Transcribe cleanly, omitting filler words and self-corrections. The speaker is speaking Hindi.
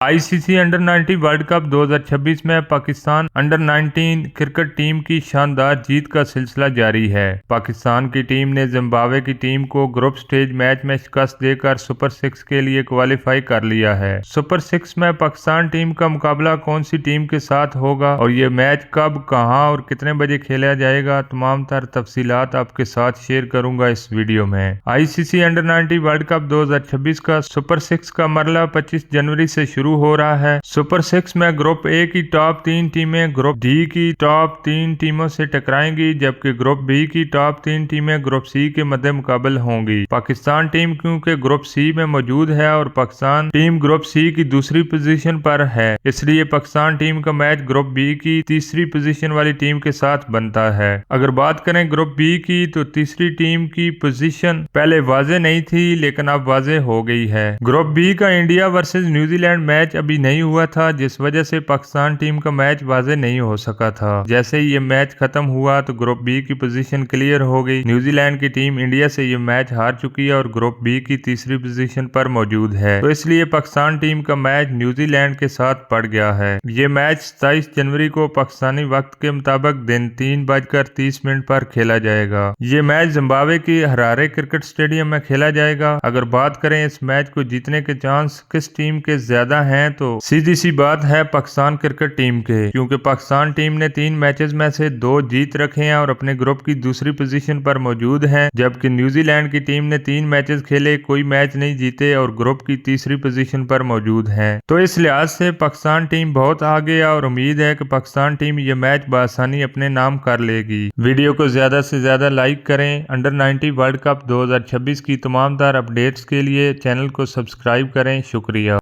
आईसीसी अंडर 19 वर्ल्ड कप 2026 में पाकिस्तान अंडर 19 क्रिकेट टीम की शानदार जीत का सिलसिला जारी है। पाकिस्तान की टीम ने जिम्बाब्वे की टीम को ग्रुप स्टेज मैच में शिकस्त देकर सुपर 6 के लिए क्वालिफाई कर लिया है। सुपर 6 में पाकिस्तान टीम का मुकाबला कौन सी टीम के साथ होगा और ये मैच कब, कहां और कितने बजे खेला जाएगा, तमाम तर तफसीलात आपके साथ शेयर करूंगा इस वीडियो में। आईसीसी अंडर 19 वर्ल्ड कप 2026 का सुपर 6 का मरला 25 जनवरी से शुरू हो रहा है। सुपर 6 में ग्रुप ए की टॉप 3 टीमें ग्रुप डी की टॉप 3 टीमों से टकराएंगी, जबकि ग्रुप बी की टॉप 3 टीमें ग्रुप सी के मद्दे मुकाबल होंगी। पाकिस्तान टीम क्योंकि ग्रुप सी में मौजूद है और पाकिस्तान टीम ग्रुप सी की दूसरी पोजीशन पर है, इसलिए पाकिस्तान टीम का मैच ग्रुप बी की तीसरी पोजीशन वाली टीम के साथ बनता है। अगर बात करें ग्रुप बी की, तो तीसरी टीम की पोजीशन पहले वाजे नहीं थी, लेकिन अब वाजे हो गई है। ग्रुप बी का इंडिया वर्सेस न्यूजीलैंड मैच अभी नहीं हुआ था, जिस वजह से पाकिस्तान टीम का मैच वाजे नहीं हो सका था। जैसे ही ये मैच खत्म हुआ तो ग्रुप बी की पोजीशन क्लियर हो गई। न्यूजीलैंड की टीम इंडिया से ये मैच हार चुकी है और ग्रुप बी की तीसरी पोजीशन पर मौजूद है, तो इसलिए पाकिस्तान टीम का मैच न्यूजीलैंड के साथ पड़ गया है। ये मैच 27 जनवरी को पाकिस्तानी वक्त के मुताबिक दिन 3:30 पर खेला जाएगा। ये मैच जिम्बाब्वे की हरारे क्रिकेट स्टेडियम में खेला जाएगा। अगर बात करें इस मैच को जीतने के चांस किस टीम के ज्यादा हैं, तो सीधी सी बात है पाकिस्तान क्रिकेट टीम के, क्योंकि पाकिस्तान टीम ने 3 मैचेस में से 2 जीत रखे हैं और अपने ग्रुप की दूसरी पोजीशन पर मौजूद है, जबकि न्यूजीलैंड की टीम ने 3 मैचेस खेले, कोई मैच नहीं जीते और ग्रुप की तीसरी पोजीशन पर मौजूद है। तो इस लिहाज से पाकिस्तान टीम बहुत आगे है और उम्मीद है कि पाकिस्तान टीम ये मैच बआसानी अपने नाम कर लेगी। वीडियो को ज्यादा से ज्यादा लाइक करें। अंडर 19 वर्ल्ड कप 2026 की तमाम तार अपडेट्स के लिए चैनल को सब्सक्राइब करें। शुक्रिया।